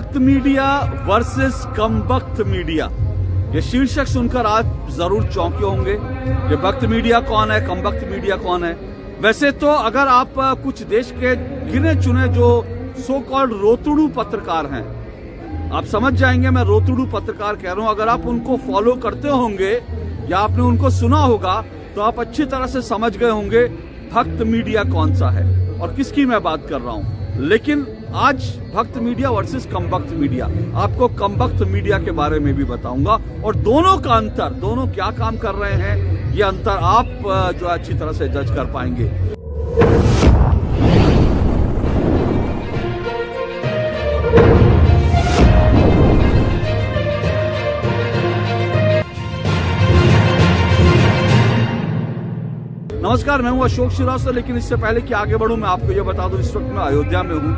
भक्त media versus कमबख्त media, ये शीर्षक सुनकर आप जरूर चौंके होंगे कि भक्त मीडिया कौन है, कमबख्त मीडिया कौन है। वैसे तो अगर आप कुछ देश के गिने चुने जो सो कॉल्ड रोतड़ू पत्रकार हैं, आप समझ जाएंगे मैं रोतड़ू पत्रकार कह रहा हूं। अगर आप उनको फॉलो करते होंगे या आपने उनको सुना होगा तो आप अच्छी तरह से समझ गए होंगे भक्त मीडिया कौन सा है और किसकी मैं बात कर रहा हूं। लेकिन आज भक्त मीडिया वर्सेस कमबख्त मीडिया, आपको कमबख्त मीडिया के बारे में भी बताऊंगा और दोनों का अंतर, दोनों क्या काम कर रहे हैं, ये अंतर आप जो अच्छी तरह से जज कर पाएंगे। नमस्कार, मैं हूं अशोक श्रीवास्तव। लेकिन इससे पहले कि आगे बढ़ूं, मैं आपको यह बता दूं, इस वक्त मैं अयोध्या में हूं,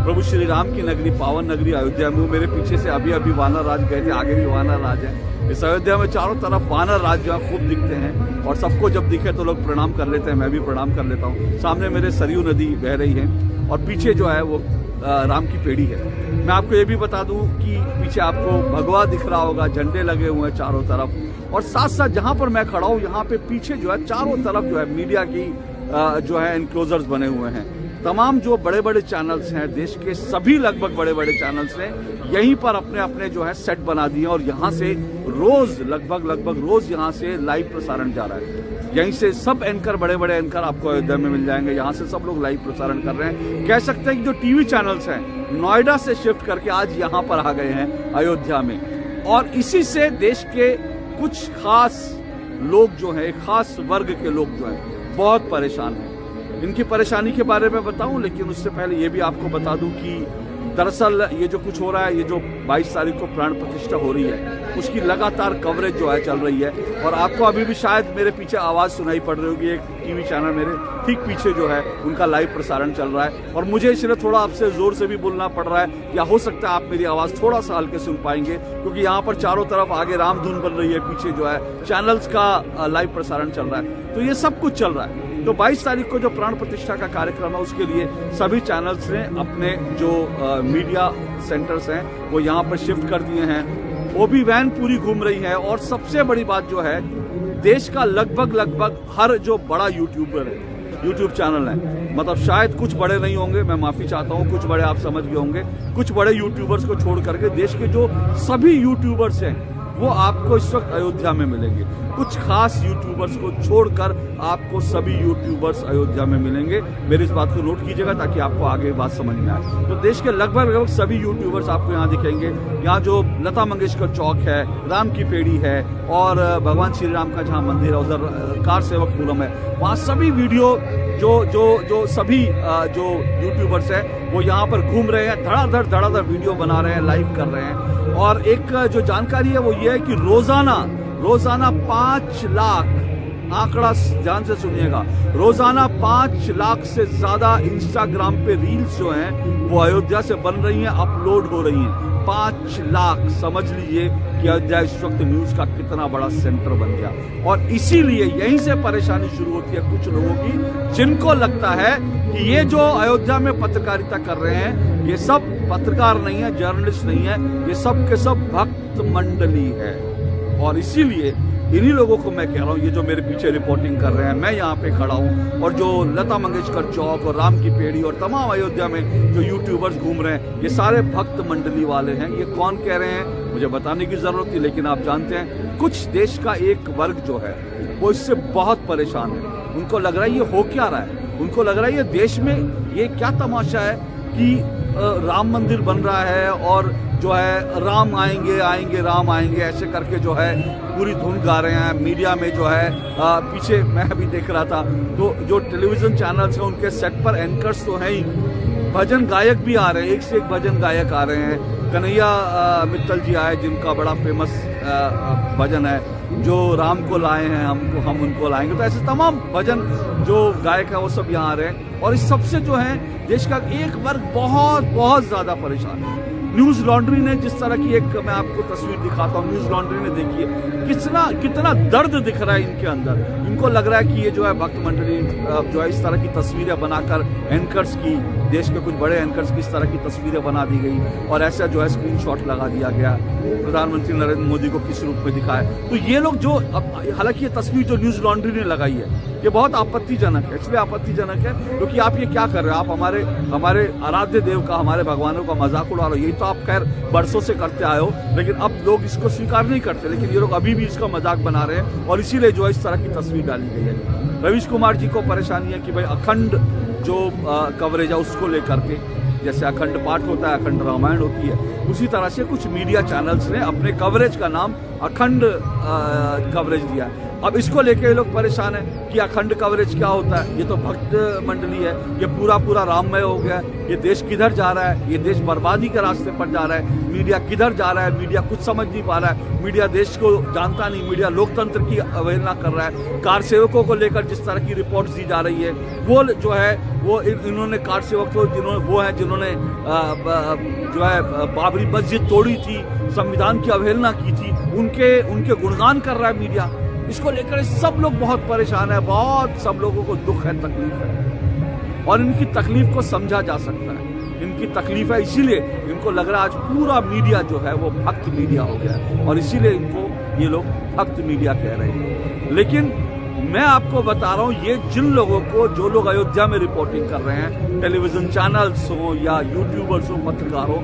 प्रभु श्री राम की नगरी, पावन नगरी अयोध्या में हूं। मेरे पीछे से अभी वानर राज गए थे, आगे भी वानर राज है। इस अयोध्या में चारों तरफ वानर राज जो है खूब दिखते हैं और सबको जब दिखे तो लोग प्रणाम कर लेते हैं, मैं भी प्रणाम कर लेता हूँ। सामने मेरे सरयू नदी बह रही है और पीछे जो है वो राम की पेड़ी है। मैं आपको ये भी बता दूं कि पीछे आपको भगवा दिख रहा होगा, झंडे लगे हुए हैं चारों तरफ और साथ साथ जहां पर मैं खड़ा हूं यहाँ पे पीछे जो है चारों तरफ जो है मीडिया की जो है एनक्लोजर्स बने हुए हैं। तमाम जो बड़े बड़े चैनल्स हैं, देश के सभी लगभग बड़े बड़े चैनल्स ने यहीं पर अपने अपने जो है सेट बना दिए और यहाँ से रोज लगभग रोज यहाँ से लाइव प्रसारण जा रहा है। यहीं से सब एंकर, बड़े बड़े एंकर आपको अयोध्या में मिल जाएंगे। यहाँ से सब लोग लाइव प्रसारण कर रहे हैं। कह सकते हैं कि जो टीवी चैनल्स हैं नोएडा से शिफ्ट करके आज यहाँ पर आ गए हैं अयोध्या में और इसी से देश के कुछ खास लोग जो हैं, खास वर्ग के लोग जो हैं बहुत परेशान हैं। इनकी परेशानी के बारे में बताऊं, लेकिन उससे पहले ये भी आपको बता दूं कि दरअसल ये जो कुछ हो रहा है, ये जो 22 तारीख को प्राण प्रतिष्ठा हो रही है, उसकी लगातार कवरेज जो है चल रही है और आपको अभी भी शायद मेरे पीछे आवाज सुनाई पड़ रही होगी। एक टीवी चैनल मेरे ठीक पीछे जो है उनका लाइव प्रसारण चल रहा है और मुझे इसलिए थोड़ा आपसे जोर से भी बोलना पड़ रहा है या हो सकता है आप मेरी आवाज थोड़ा सा हल्के सुन पाएंगे क्योंकि यहाँ पर चारों तरफ आगे रामधुन बन रही है, पीछे जो है चैनल्स का लाइव प्रसारण चल रहा है। तो ये सब कुछ चल रहा है। तो 22 तारीख को जो प्राण प्रतिष्ठा का कार्यक्रम है उसके लिए सभी चैनल्स ने अपने जो मीडिया सेंटर्स हैं वो यहाँ पर शिफ्ट कर दिए हैं। वो भी वैन पूरी घूम रही है और सबसे बड़ी बात जो है, देश का लगभग हर जो बड़ा यूट्यूबर है, यूट्यूब चैनल है, मतलब शायद कुछ बड़े नहीं होंगे, मैं माफी चाहता हूँ, कुछ बड़े आप समझ गए होंगे, कुछ बड़े यूट्यूबर्स को छोड़ करके देश के जो सभी यूट्यूबर्स हैं वो आपको इस वक्त अयोध्या में मिलेंगे। कुछ खास यूट्यूबर्स को छोड़कर आपको सभी यूट्यूबर्स अयोध्या में मिलेंगे। मेरी इस बात को नोट कीजिएगा ताकि आपको आगे बात समझ में आए। तो देश के लगभग सभी यूट्यूबर्स आपको यहाँ दिखेंगे। यहाँ जो लता मंगेशकर चौक है, राम की पेड़ी है और भगवान श्री राम का जहाँ मंदिर है, उधर कार सेवक पुरम है, वहाँ सभी वीडियो जो सभी जो यूट्यूबर्स हैं वो यहाँ पर घूम रहे हैं, धड़ाधड़ वीडियो बना रहे हैं, लाइव कर रहे हैं। और एक जो जानकारी है वो ये है कि रोजाना 5 लाख, आंकड़ा ध्यान से सुनिएगा, रोजाना 5 लाख से ज्यादा इंस्टाग्राम पे रील्स जो हैं वो अयोध्या से बन रही हैं, अपलोड हो रही हैं। 5 लाख, समझ लीजिए कि अयोध्या इस वक्त न्यूज का कितना बड़ा सेंटर बन गया। और इसीलिए यहीं से परेशानी शुरू होती है कुछ लोगों की, जिनको लगता है कि ये जो अयोध्या में पत्रकारिता कर रहे हैं ये सब पत्रकार नहीं है, जर्नलिस्ट नहीं है, ये सब के सब भक्त मंडली है। और इसीलिए इन्हीं लोगों को मैं कह रहा हूँ, ये जो मेरे पीछे रिपोर्टिंग कर रहे हैं, मैं यहाँ पे खड़ा हूँ और जो लता मंगेशकर चौक और राम की पेड़ी और तमाम अयोध्या में जो यूट्यूबर्स घूम रहे हैं ये सारे भक्त मंडली वाले हैं। ये कौन कह रहे हैं मुझे बताने की जरूरत नहीं, लेकिन आप जानते हैं कुछ देश का एक वर्ग जो है वो इससे बहुत परेशान है। उनको लग रहा है ये हो क्या रहा है, उनको लग रहा है ये देश में ये क्या तमाशा है कि राम मंदिर बन रहा है और जो है राम आएंगे राम आएंगे ऐसे करके जो है पूरी धुन गा रहे हैं। मीडिया में जो है पीछे मैं भी देख रहा था तो जो टेलीविजन चैनल्स हैं उनके सेट पर एंकर्स तो हैं ही, भजन गायक भी आ रहे हैं, एक से एक भजन गायक आ रहे हैं। कन्हैया मित्तल जी आए जिनका बड़ा फेमस भजन है, जो राम को लाए हैं हम उनको लाएंगे। तो ऐसे तमाम भजन जो गायक है वो सब यहाँ आ रहे हैं और इस सबसे जो है देश का एक वर्ग बहुत ज्यादा परेशान है। न्यूज लॉन्ड्री ने जिस तरह की एक मैं आपको तस्वीर दिखाता हूँ, न्यूज लॉन्ड्री ने देखिए कितना दर्द दिख रहा है इनके अंदर। इनको लग रहा है कि ये जो है भक्त मंडली जो है इस तरह की तस्वीरें बनाकर एंकर्स की देश के कुछ बड़े एंकर्स की इस तरह की तस्वीरें बना दी गई और ऐसा जो है स्क्रीनशॉट लगा दिया गया, प्रधानमंत्री नरेंद्र मोदी को किस रूप में दिखाया। तो ये लोग जो, हालांकि ये तस्वीर जो न्यूज लॉन्ड्री ने लगाई है ये बहुत आपत्तिजनक है। इसलिए आपत्तिजनक है क्योंकि आप ये क्या कर रहे हो, आप हमारे आराध्य देव का, हमारे भगवानों का मजाक उड़ा रहे हो। यही तो आप खैर बरसों से करते आए हो, लेकिन अब लोग इसको स्वीकार नहीं करते, लेकिन ये लोग अभी भी इसका मजाक बना रहे हैं और इसीलिए जो है इस तरह की तस्वीर डाली गई है। रवीश कुमार जी को परेशानी है कि भाई अखंड जो कवरेज है उसको लेकर के, जैसे अखंड पाठ होता है, अखंड रामायण होती है, उसी तरह से कुछ मीडिया चैनल्स ने अपने कवरेज का नाम अखंड कवरेज दिया है। अब इसको लेके लोग परेशान हैं कि अखंड कवरेज क्या होता है, ये तो भक्त मंडली है, ये पूरा राममय हो गया, ये देश किधर जा रहा है, ये देश बर्बादी के रास्ते पर जा रहा है, मीडिया किधर जा रहा है, मीडिया कुछ समझ नहीं पा रहा है, मीडिया देश को जानता नहीं, मीडिया लोकतंत्र की अवहेलना कर रहा है। कार सेवकों को लेकर जिस तरह की रिपोर्ट्स दी जा रही है, वो जो है वो इन्होंने कार सेवक को जिन्होंने जो है बाबरी मस्जिद तोड़ी थी, संविधान की अवहेलना की थी, उनके गुणगान कर रहा है मीडिया। इसको लेकर सब लोग बहुत परेशान है, बहुत सब लोगों को दुख है, तकलीफ है और इनकी तकलीफ को समझा जा सकता है। इनकी तकलीफ है, इसीलिए इनको लग रहा है आज पूरा मीडिया जो है वो भक्त मीडिया हो गया है और इसीलिए इनको ये लोग भक्त मीडिया कह रहे हैं। लेकिन मैं आपको बता रहा हूं, ये जिन लोगों को, जो लोग अयोध्या में रिपोर्टिंग कर रहे हैं, टेलीविजन चैनल्स हो या यूट्यूबर्स हो, पत्रकार हो,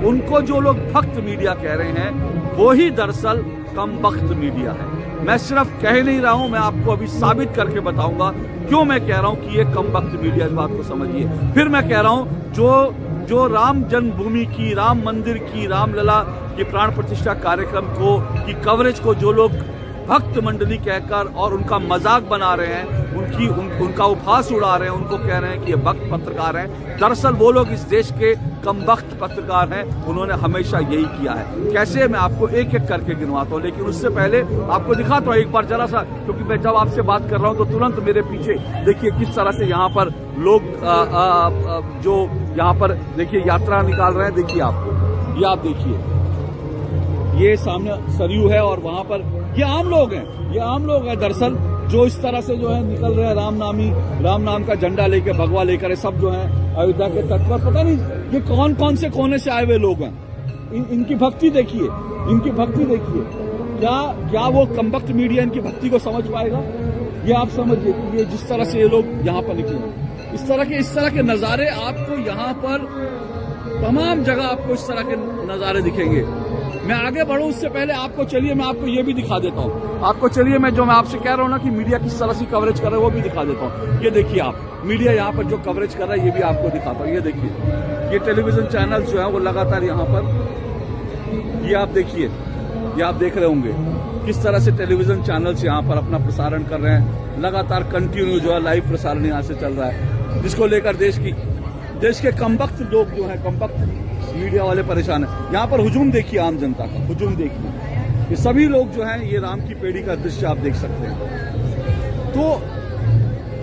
उनको जो लोग भक्त मीडिया कह रहे हैं वो ही दरअसल कम वक्त मीडिया है। मैं सिर्फ कह नहीं रहा हूं, मैं आपको अभी साबित करके बताऊंगा क्यों मैं कह रहा हूं कि ये कम वक्त मीडिया, इस बात को समझिए। फिर मैं कह रहा हूं जो राम जन्मभूमि की, राम मंदिर की, रामलला की प्राण प्रतिष्ठा कार्यक्रम को की कवरेज को जो लोग भक्त मंडली कहकर और उनका मजाक बना रहे हैं, उनका उपहास उड़ा रहे हैं, उनको कह रहे हैं कि ये भक्त पत्रकार हैं, दरअसल वो लोग इस देश के कम वक्त पत्रकार हैं। उन्होंने हमेशा यही किया है। कैसे, मैं आपको एक एक करके गिनवाता हूँ, लेकिन उससे पहले आपको दिखाता हूँ एक बार जरा सा, क्योंकि मैं जब आपसे बात कर रहा हूँ तो तुरंत मेरे पीछे देखिए किस तरह से यहाँ पर लोग जो यहाँ पर देखिए यात्रा निकाल रहे हैं। देखिए आप, ये आप देखिए, ये सामने सरयू है और वहां पर ये आम लोग हैं, ये आम लोग हैं दरअसल, जो इस तरह से जो है निकल रहे हैं, राम नाम का झंडा लेकर, भगवा लेकर, सब जो है अयोध्या के तट पर। पता नहीं ये कौन कौन से कोने से आए हुए लोग हैं। इनकी भक्ति देखिए, इनकी भक्ति देखिए। क्या वो कमबख्त मीडिया इनकी भक्ति को समझ पाएगा? ये आप समझिए कि ये जिस तरह से ये लोग यहाँ पर निकले, इस तरह के नजारे आपको यहाँ पर तमाम जगह आपको इस तरह के नजारे दिखेंगे। मैं आगे बढ़ूं उससे पहले आपको, चलिए मैं आपको ये भी दिखा देता हूं। आपको चलिए मैं आपसे कह रहा हूं ना कि मीडिया किस तरह से कवरेज कर रहा है वो भी दिखा देता हूं। ये देखिए आप, मीडिया यहाँ पर जो कवरेज कर रहा है ये भी आपको दिखाता हूं। ये देखिए, ये टेलीविजन चैनल्स जो है वो लगातार यहाँ पर, ये आप देखिए, ये आप देख रहे होंगे किस तरह से टेलीविजन चैनल्स यहाँ पर अपना प्रसारण कर रहे हैं। लगातार कंटिन्यू जो है लाइव प्रसारण यहाँ से चल रहा है, जिसको लेकर देश के कमबख्त लोग जो है, कमबख्त मीडिया वाले परेशान है। यहाँ पर हुजूम देखिए, आम जनता का हुजूम देखिए, ये सभी लोग जो हैं, ये राम की पेड़ी का दृश्य आप देख सकते हैं। तो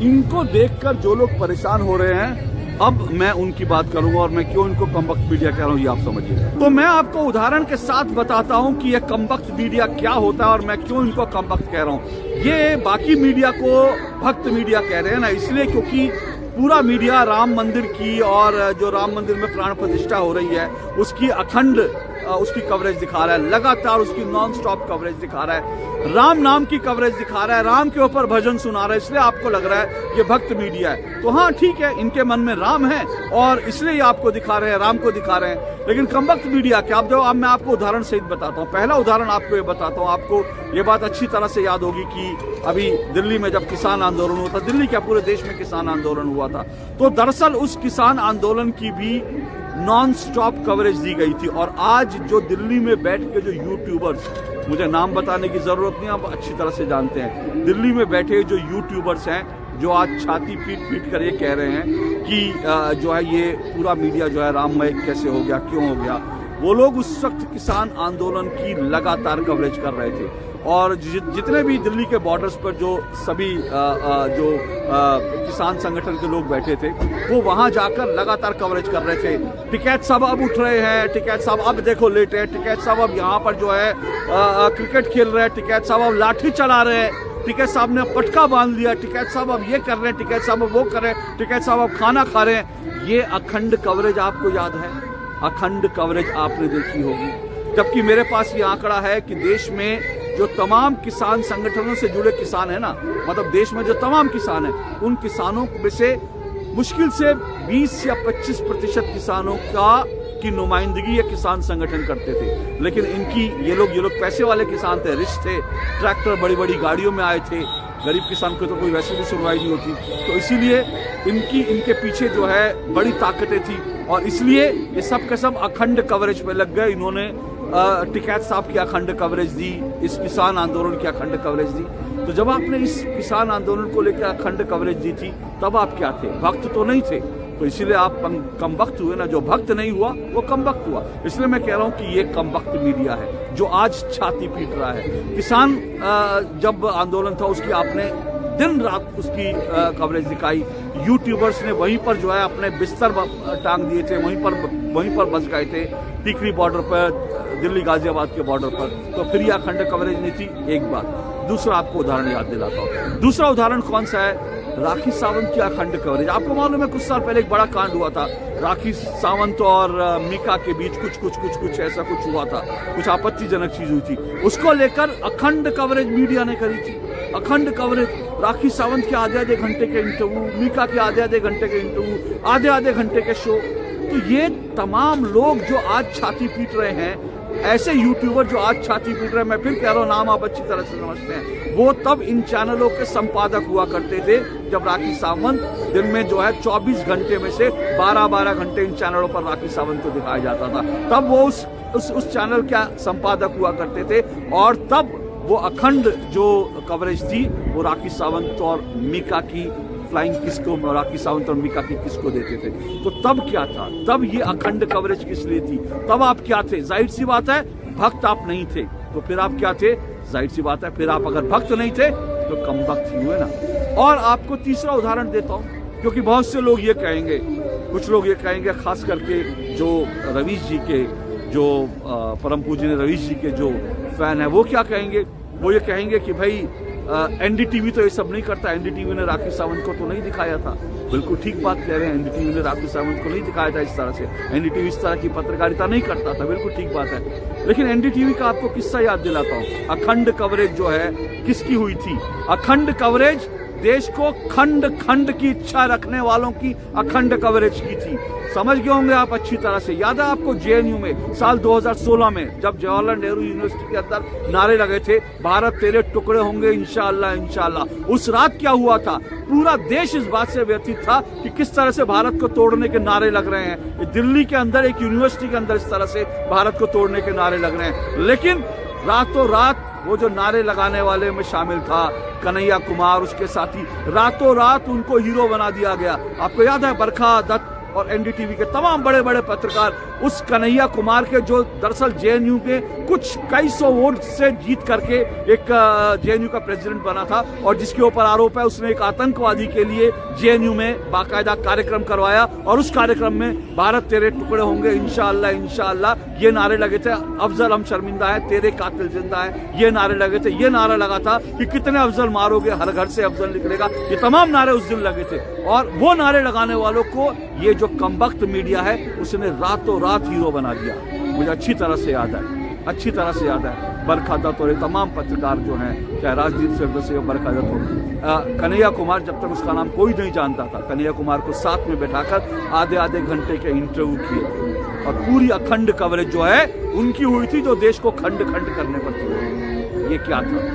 इनको देखकर जो लोग परेशान हो रहे हैं, अब मैं उनकी बात करूंगा और मैं क्यों इनको कमबख्त मीडिया कह रहा हूं ये आप समझिए। तो मैं आपको उदाहरण के साथ बताता हूं कि ये कमबख्त मीडिया क्या होता है और मैं क्यों इनको कमबख्त कह रहा हूं। ये बाकी मीडिया को भक्त मीडिया कह रहे हैं ना, इसलिए क्योंकि पूरा मीडिया राम मंदिर की और जो राम मंदिर में प्राण प्रतिष्ठा हो रही है उसकी अखंड उसकी कवरेज दिखा रहा है, लगातार उसकी नॉन स्टॉप कवरेज दिखा रहा है, राम नाम की कवरेज दिखा रहा है, राम के ऊपर भजन सुना रहा है। इसलिए आपको लग रहा है ये भक्त मीडिया है। तो हाँ ठीक है, इनके मन में राम है और इसलिए ये आपको दिखा रहे हैं, राम को दिखा रहे हैं। लेकिन कमबख्त मीडिया क्या, अब मैं आपको उदाहरण सहित बताता हूँ। पहला उदाहरण आपको ये बताता हूँ, आपको ये बात अच्छी तरह से याद होगी कि अभी दिल्ली में जब किसान आंदोलन हुआ था, दिल्ली क्या पूरे देश में किसान आंदोलन हुआ था, तो दरअसल उस किसान आंदोलन की भी नॉन स्टॉप कवरेज दी गई थी। और आज जो दिल्ली में बैठ के जो यूट्यूबर्स, मुझे नाम बताने की जरूरत नहीं, आप अच्छी तरह से जानते हैं, दिल्ली में बैठे जो यूट्यूबर्स हैं, जो आज छाती पीट कर ये कह रहे हैं कि जो है ये पूरा मीडिया जो है राममय कैसे हो गया, क्यों हो गया, वो लोग उस वक्त किसान आंदोलन की लगातार कवरेज कर रहे थे। और जितने भी दिल्ली के बॉर्डर्स पर जो सभी किसान संगठन के लोग बैठे थे, वो वहां जाकर लगातार कवरेज कर रहे थे। टिकैत साहब अब उठ रहे हैं, टिकैत साहब अब देखो लेटे हैं, टिकैत साहब अब यहाँ पर जो है क्रिकेट खेल रहे हैं, टिकैत साहब अब लाठी चला रहे हैं, टिकैत साहब ने पटका बांध लिया, टिकैत साहब अब ये कर रहे हैं, टिकैत साहब अब वो कर रहे हैं, टिकैत साहब अब खाना खा रहे हैं। ये अखंड कवरेज आपको याद है? अखंड कवरेज आपने देखी होगी। जबकि मेरे पास ये आंकड़ा है कि देश में जो तमाम किसान संगठनों से जुड़े किसान है ना, मतलब देश में जो तमाम किसान हैं, उन किसानों में से मुश्किल से 20 या 25% किसानों की नुमाइंदगी ये किसान संगठन करते थे। लेकिन ये लोग पैसे वाले किसान थे, रिच थे, ट्रैक्टर बड़ी बड़ी गाड़ियों में आए थे। गरीब किसान को तो कोई वैसे भी सुनवाई नहीं होती, तो इसीलिए इनके पीछे जो है बड़ी ताकतें थी और इसलिए ये सब के सब अखंड कवरेज पे लग गए। इन्होंने टिकैत साहब की अखंड कवरेज दी, इस किसान आंदोलन की अखंड कवरेज दी। तो जब आपने इस किसान आंदोलन को लेकर अखंड कवरेज दी थी, तब आप क्या थे? भक्त तो नहीं थे, तो इसीलिए आप कम वक्त हुए ना। जो भक्त नहीं हुआ वो कम वक्त हुआ। इसलिए मैं कह रहा हूं कि ये कम वक्त मीडिया है जो आज छाती पीट रहा है। किसान जब आंदोलन था उसकी आपने दिन रात उसकी कवरेज दिखाई। यूट्यूबर्स ने वहीं पर जो है अपने बिस्तर टांग दिए थे, वहीं पर बच गए थे, टीकरी बॉर्डर पर, दिल्ली गाजियाबाद के बॉर्डर पर। तो फिर यह अखंड कवरेज नहीं थी। एक बात। दूसरा आपको उदाहरण याद दिलाता हूँ। दूसरा उदाहरण कौन सा है? राखी सावंत की अखंड कवरेज। आपको मालूम है कुछ साल पहले एक बड़ा कांड हुआ था, राखी सावंत और मीका के बीच कुछ ऐसा कुछ हुआ था, कुछ आपत्तिजनक चीज हुई थी। उसको लेकर अखंड कवरेज मीडिया ने करी थी। अखंड कवरेज, राखी सावंत के आधे घंटे के इंटरव्यू, मीका के आधे घंटे के इंटरव्यू, आधे घंटे के शो। तो ये तमाम लोग जो आज छाती पीट रहे हैं, ऐसे यूट्यूबर जो आज छाती पीट रहे हैं, मैं फिर कह रहा हूं, नाम आप अच्छी तरह से समझते हैं, वो तब इन चैनलों के संपादक हुआ करते थे जब राखी सावंत दिन में जो है 24 घंटे में से 12 घंटे इन चैनलों पर राखी सावंत को दिखाया जाता था। तब वो उस चैनल का संपादक हुआ करते थे और तब वो अखंड जो कवरेज थी वो राखी सावंत और मीका की फ्लाइंग किस को, राखी सावंत और मीका की किस को देते थे। तो तब क्या था? तब ये अखंड कवरेज किस लिए थी? तब आप क्या थे? जाहिर सी बात है भक्त आप नहीं थे, तो फिर आप क्या थे? जाहिर सी बात है फिर आप अगर भक्त नहीं थे तो कम भक्त ही हुए ना। और आपको तीसरा उदाहरण देता हूं, क्योंकि बहुत से लोग ये कहेंगे, कुछ लोग ये कहेंगे, खास करके जो रवीश जी के, जो परम पूजनीय रवीश जी के जो फैन है, वो क्या कहेंगे? वो ये कहेंगे कि भाई एनडीटीवी तो ये सब नहीं करता, एनडीटीवी ने राखी सावंत को तो नहीं दिखाया था। बिल्कुल ठीक बात कह रहे हैं, एनडीटीवी ने राखी सावंत को नहीं दिखाया था इस तरह से, एनडीटीवी इस तरह की पत्रकारिता नहीं करता था, बिल्कुल ठीक बात है। लेकिन एनडीटीवी का आपको किस्सा याद दिलाता हूं। अखंड कवरेज जो है किसकी हुई थी? अखंड कवरेज देश को खंड खंड की इच्छा रखने वालों की अखंड कवरेज की थी। समझ गए होंगे आप अच्छी तरह से। याद है आपको जेएनयू में साल 2016 में जब जवाहरलाल नेहरू यूनिवर्सिटी के अंदर नारे लगे थे, भारत तेरे टुकड़े होंगे इंशाअल्लाह इंशाअल्लाह। उस रात क्या हुआ था? पूरा देश इस बात से व्यथित था कि किस तरह से भारत को तोड़ने के नारे लग रहे हैं। दिल्ली के अंदर एक यूनिवर्सिटी के अंदर इस तरह से भारत को तोड़ने के नारे लग रहे हैं। लेकिन रातों रात वो जो नारे लगाने वाले में शामिल था कन्हैया कुमार, उसके साथी, रातों रात उनको हीरो बना दिया गया। आपको याद है बरखा दत्त और एनडीटीवी के तमाम बड़े बड़े पत्रकार उस कन्हैया कुमार के, जो दरअसल जेएनयू के कुछ कई सौ वोट से जीत करके एक जेएनयू का प्रेसिडेंट बना था और जिसके ऊपर आरोप है उसने एक आतंकवादी के लिए जेएनयू में बाकायदा कार्यक्रम करवाया और उस कार्यक्रम में भारत तेरे टुकड़े होंगे इंशाअल्लाह इंशाअल्लाह ये नारे लगे थे। अफजल हम शर्मिंदा है, तेरे कातिल जिंदा है, ये नारे लगे थे। ये नारा लगा था कि कितने अफजल मारोगे, हर घर से अफजल निकलेगा। ये तमाम नारे उस दिन लगे थे और वो नारे लगाने वालों को ये जो कमबख्त मीडिया है उसने रातों रात हीरो बना दिया। मुझे अच्छी तरह से याद है, अच्छी तरह से याद है। बरखा दत्त और तमाम पत्रकार जो हैं, चाहे राजदीप से बरखा दत्त हो, कन्हैया कुमार, जब तक उसका नाम कोई नहीं जानता था, कन्हैया कुमार को साथ में बैठाकर आधे घंटे के इंटरव्यू किए और पूरी अखंड कवरेज जो है उनकी हुई थी, जो देश को खंड खंड करने पर थी। ये क्या था?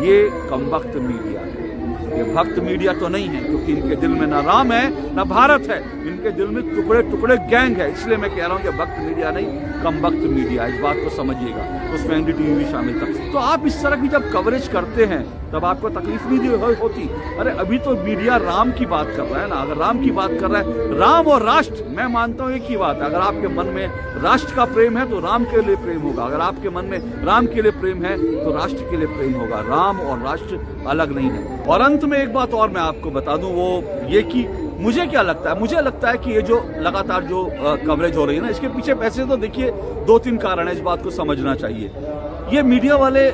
ये कमबख्त मीडिया है। ये भक्त मीडिया तो नहीं है, क्योंकि इनके दिल में ना राम है ना भारत है, इनके दिल में टुकड़े टुकड़े गैंग है। इसलिए मैं कह रहा हूं कि भक्त मीडिया नहीं, कमबख्त मीडिया, इस बात को समझिएगा। उसमें एनडीटीवी भी शामिल था। तो आप इस तरह की जब कवरेज करते हैं तब आपको तकलीफ नहीं होती? अरे अभी तो मीडिया राम की बात कर रहा है ना। अगर राम की बात कर रहा है, राम और राष्ट्र, मैं मानता हूं एक ही बात है। अगर आपके मन में राष्ट्र का प्रेम है तो राम के लिए प्रेम होगा, अगर आपके मन में राम के लिए प्रेम है तो राष्ट्र के लिए प्रेम होगा। राम और राष्ट्र अलग नहीं है। और अंत में एक बात और मैं आपको बता दूं, वो ये कि मुझे क्या लगता है, मुझे लगता है कि ये जो लगातार जो कवरेज हो रही है ना, इसके पीछे पैसे तो देखिए 2-3 कारण है, इस बात को समझना चाहिए। ये मीडिया वाले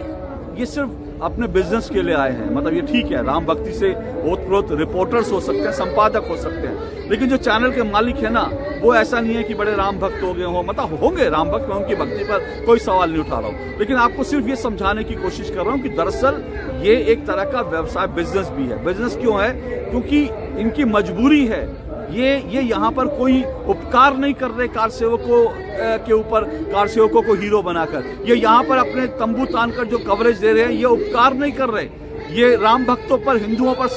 ये सिर्फ अपने बिजनेस के लिए आए हैं। मतलब ये ठीक है, राम भक्ति से ओतप्रोत रिपोर्टर्स हो सकते हैं, संपादक हो सकते हैं, लेकिन जो चैनल के मालिक है ना, वो ऐसा नहीं है कि बड़े राम भक्त हो गए हों। मतलब होंगे राम भक्त, मैं उनकी भक्ति पर कोई सवाल नहीं उठा रहा हूँ, लेकिन आपको सिर्फ ये समझाने की कोशिश कर रहा हूँ कि दरअसल ये एक तरह का व्यवसाय बिजनेस भी है। बिजनेस क्यों है? क्योंकि इनकी मजबूरी है। ये यहाँ पर कोई उपकार नहीं कर रहे कार सेवकों के ऊपर, कार सेवकों को हीरो बनाकर। ये यहाँ पर अपने तंबू तान कर जो कवरेज दे रहे हैं, ये उपकार नहीं कर रहे। ये राम भक्तों पर, हिंदुओं पर,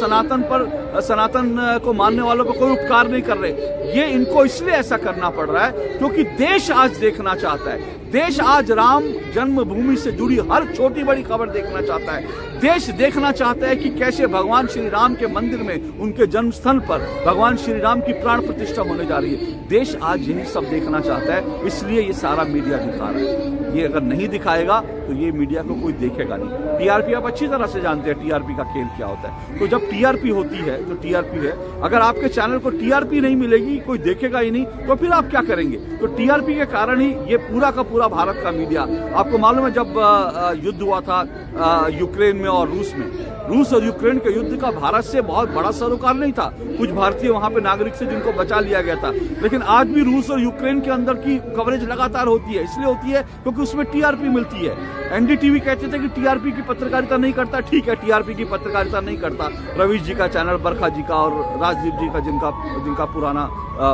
सनातन को मानने वालों पर कोई उपकार नहीं कर रहे। ये इनको इसलिए ऐसा करना पड़ रहा है क्योंकि देश आज देखना चाहता है। देश आज राम जन्मभूमि से जुड़ी हर छोटी बड़ी खबर देखना चाहता है। देश देखना चाहता है कि कैसे भगवान श्री राम के मंदिर में, उनके जन्म स्थल पर भगवान श्री राम की प्राण प्रतिष्ठा होने जा रही है। देश आज यही सब देखना चाहता है, इसलिए ये सारा मीडिया दिखा रहा है। ये अगर नहीं दिखाएगा तो ये मीडिया को कोई देखेगा नहीं। टीआरपी आप अच्छी तरह से जानते हैं, टीआरपी का खेल क्या होता है। तो जब टीआरपी होती है, जो टीआरपी है, अगर आपके चैनल को टीआरपी नहीं मिलेगी, कोई देखेगा ही नहीं, तो फिर आप क्या करेंगे? तो टीआरपी के कारण ही ये पूरा का पूरा भारत का मीडिया, आपको मालूम है जब युद्ध हुआ था यूक्रेन में और रूस में, रूस और यूक्रेन के युद्ध का भारत से बहुत बड़ा सरोकार नहीं था। कुछ भारतीय वहां पे नागरिक से जिनको बचा लिया गया था, लेकिन आज भी रूस और यूक्रेन के अंदर की कवरेज लगातार होती है। इसलिए होती है क्योंकि उसमें टीआरपी मिलती है। एनडीटीवी कहते थे कि टीआरपी की पत्रकारिता नहीं करता। ठीक है, टीआरपी की पत्रकारिता नहीं करता। रवीश जी का चैनल, बरखा जी का और राजदीप जी का, जिनका पुराना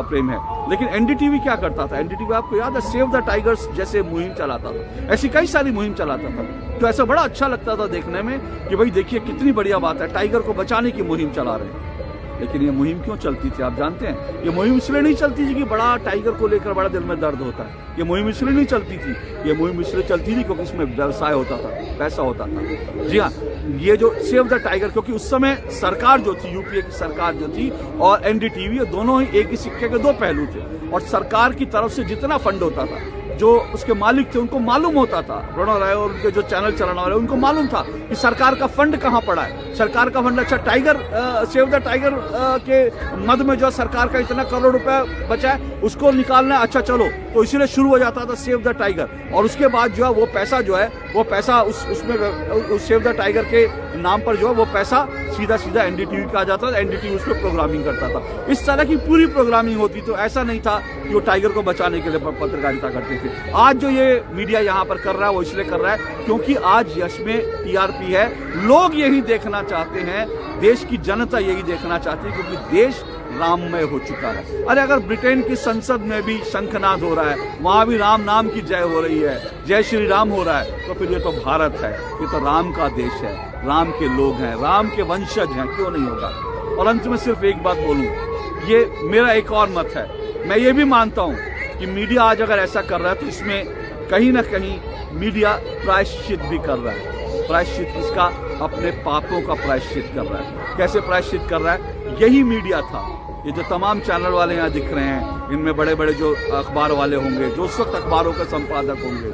प्रेम है, लेकिन एनडीटीवी क्या करता था? एनडीटीवी आपको याद है, सेव द टाइगर्स जैसे मुहिम चलाता था। ऐसी कई सारी मुहिम चलाता था, तो ऐसा बड़ा अच्छा लगता था देखने में कि भाई देखिए कितनी बढ़िया बात है, टाइगर को बचाने की मुहिम चला रहे हैं। लेकिन ये मुहिम क्यों चलती थी आप जानते हैं? ये मुहिम इसलिए नहीं चलती थी कि बड़ा टाइगर को लेकर बड़ा दिल में दर्द होता है। ये मुहिम इसलिए नहीं चलती थी, ये मुहिम इसलिए चलती थी क्योंकि इसमें व्यवसाय होता था, पैसा होता था। जी हाँ, ये जो सेव द टाइगर, क्योंकि उस समय सरकार जो थी, यूपीए की सरकार जो थी और एनडीटीवी, दोनों ही एक ही सिक्के के दो पहलू थे। और सरकार की तरफ से जितना फंड होता था, जो उसके मालिक थे उनको मालूम होता था, प्रणव राय और उनके जो चैनल चलाने वाले, उनको मालूम था कि सरकार का फंड कहां पड़ा है। सरकार का फंड, अच्छा टाइगर, सेव द टाइगर के मद में जो सरकार का इतना करोड़ रुपया बचा है, उसको निकालना है, अच्छा चलो, तो इसीलिए शुरू हो जाता था सेव द टाइगर। और उसके बाद जो है वो पैसा उसमें उस सेव द टाइगर के नाम पर जो है वो पैसा सीधा एनडीटीवी का आ जाता था। एनडीटीवी उस पर प्रोग्रामिंग करता था। इस तरह की पूरी प्रोग्रामिंग होती। तो ऐसा नहीं था कि वो टाइगर को बचाने के लिए पत्रकारिता करते थे। आज जो ये मीडिया यहाँ पर कर रहा है वो इसलिए कर रहा है क्योंकि आज यश में टीआरपी है। लोग यही देखना चाहते हैं, देश की जनता यही देखना चाहती है, क्योंकि देश राममय हो चुका है। अरे अगर ब्रिटेन की संसद में भी शंखनाद हो रहा है, वहां भी राम नाम की जय हो रही है, जय श्री राम हो रहा है, तो फिर ये तो भारत है, ये तो राम का देश है, राम के लोग हैं, राम के वंशज हैं, क्यों नहीं होगा। और अंत में सिर्फ एक बात बोलूं, ये मेरा एक और मत है। मैं ये भी मानता हूं कि मीडिया आज अगर ऐसा कर रहा है तो इसमें कहीं ना कहीं मीडिया प्रायश्चित भी कर रहा है। प्रायश्चित किसका? अपने पापों का प्रायश्चित कर रहा है। कैसे प्रायश्चित कर रहा है? यही मीडिया था, ये जो तमाम चैनल वाले यहाँ दिख रहे हैं, इनमें बड़े बड़े जो अखबार वाले होंगे, जो उस वक्त अखबारों के संपादक होंगे,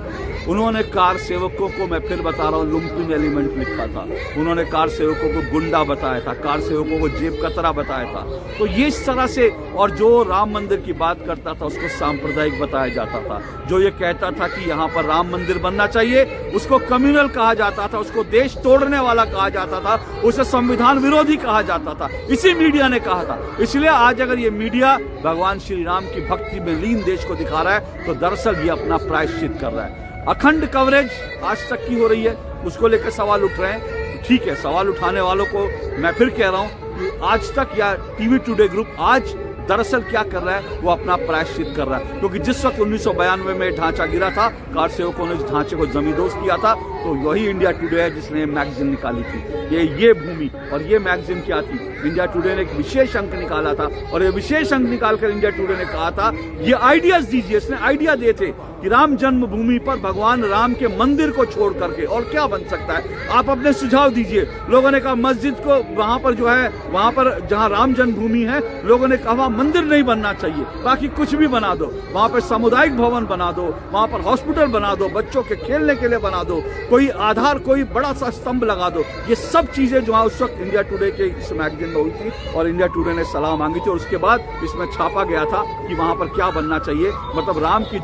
उन्होंने कार सेवकों को, मैं फिर बता रहा हूँ, लुम्पिंग एलिमेंट लिखा था। उन्होंने कार सेवकों को गुंडा बताया था, कार सेवकों को जेब कतरा बताया था। तो ये इस तरह से, और जो राम मंदिर की बात करता था उसको सांप्रदायिक बताया जाता था। जो ये कहता था कि यहाँ पर राम मंदिर बनना चाहिए, उसको कम्युनल कहा जाता था, उसको देश तोड़ने वाला कहा जाता था, उसे संविधान विरोधी कहा जाता था। इसी मीडिया ने कहा था। इसलिए आज अगर ये मीडिया भगवान श्री राम की भक्ति में लीन देश को दिखा रहा है तो दरअसल ये अपना प्रायश्चित कर रहा है। अखंड कवरेज आज तक की हो रही है, उसको लेकर सवाल उठ रहे हैं। ठीक है, सवाल उठाने वालों को मैं फिर कह रहा हूं कि आज तक या टीवी टुडे ग्रुप आज दरअसल क्या कर रहा है, वो अपना प्रायश्चित कर रहा है। क्योंकि जिस वक्त 1992 में ढांचा गिरा था, कार सेवकों ने इस ढांचे को जमींदोज किया था, तो वही इंडिया टुडे है जिसने मैगजीन निकाली थी। ये भूमि और ये मैगजीन क्या थी? इंडिया टुडे ने एक विशेष अंक निकाला था, और ये विशेष अंक निकालकर इंडिया टुडे ने कहा था, ये आइडियाज दीजिए, इसने आइडिया दिए थे कि राम जन्मभूमि पर भगवान राम के मंदिर को छोड़ करके और क्या बन सकता है, आप अपने सुझाव दीजिए। लोगों ने कहा मस्जिद को वहां पर जो है, वहां पर जहां राम जन्मभूमि है, लोगों ने कहा वहां मंदिर नहीं बनना चाहिए, बाकी कुछ भी बना दो, वहां पर सामुदायिक भवन बना दो, वहां पर हॉस्पिटल बना दो, बच्चों के खेलने के लिए बना दो, कोई आधार, कोई बड़ा सा स्तंभ लगा दो। ये सब चीजें जो है उस वक्त इंडिया टुडे के इस मैगजीन में हुई थी, और इंडिया टुडे ने सलाह मांगी थी, और उसके बाद इसमें छापा गया था कि वहां पर क्या बनना चाहिए, मतलब राम की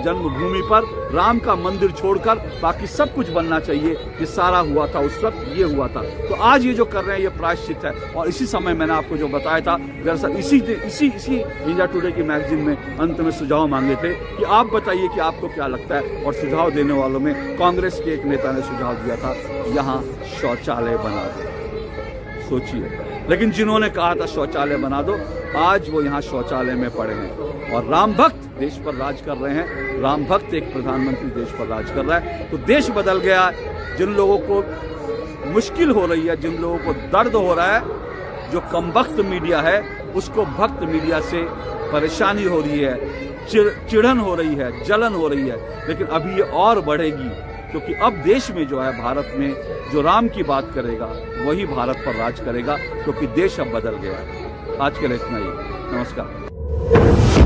जन्मभूमि पर राम का मंदिर छोड़कर बाकी सब कुछ बनना चाहिए। ये सारा हुआ था उस वक्त, ये हुआ था। तो आज ये जो कर रहे हैं ये प्रायश्चित है। और इसी समय मैंने आपको जो बताया था, दरअसल इसी इंडिया टुडे की मैगजीन में अंत में सुझाव मांगे थे कि आप बताइए कि आपको क्या लगता है। और सुझाव देने वालों में कांग्रेस के एक नेता ने सुझाव दिया था, यहाँ शौचालय बना दो। सोचिए, लेकिन जिन्होंने कहा था शौचालय बना दो, आज वो यहाँ शौचालय में पड़े हैं। और राम भक्त देश पर राज कर रहे हैं। राम भक्त एक प्रधानमंत्री देश पर राज कर रहा है। तो देश बदल गया। जिन लोगों को मुश्किल हो रही है, जिन लोगों को दर्द हो रहा है, जो कमबख्त मीडिया है, उसको भक्त मीडिया से परेशानी हो रही है, चिढ़न हो रही है, जलन हो रही है। लेकिन अभी ये और बढ़ेगी, क्योंकि अब देश में जो है, भारत में जो राम की बात करेगा वही भारत पर राज करेगा, क्योंकि देश अब बदल गया है। आज के लिए इतना ही। नमस्कार।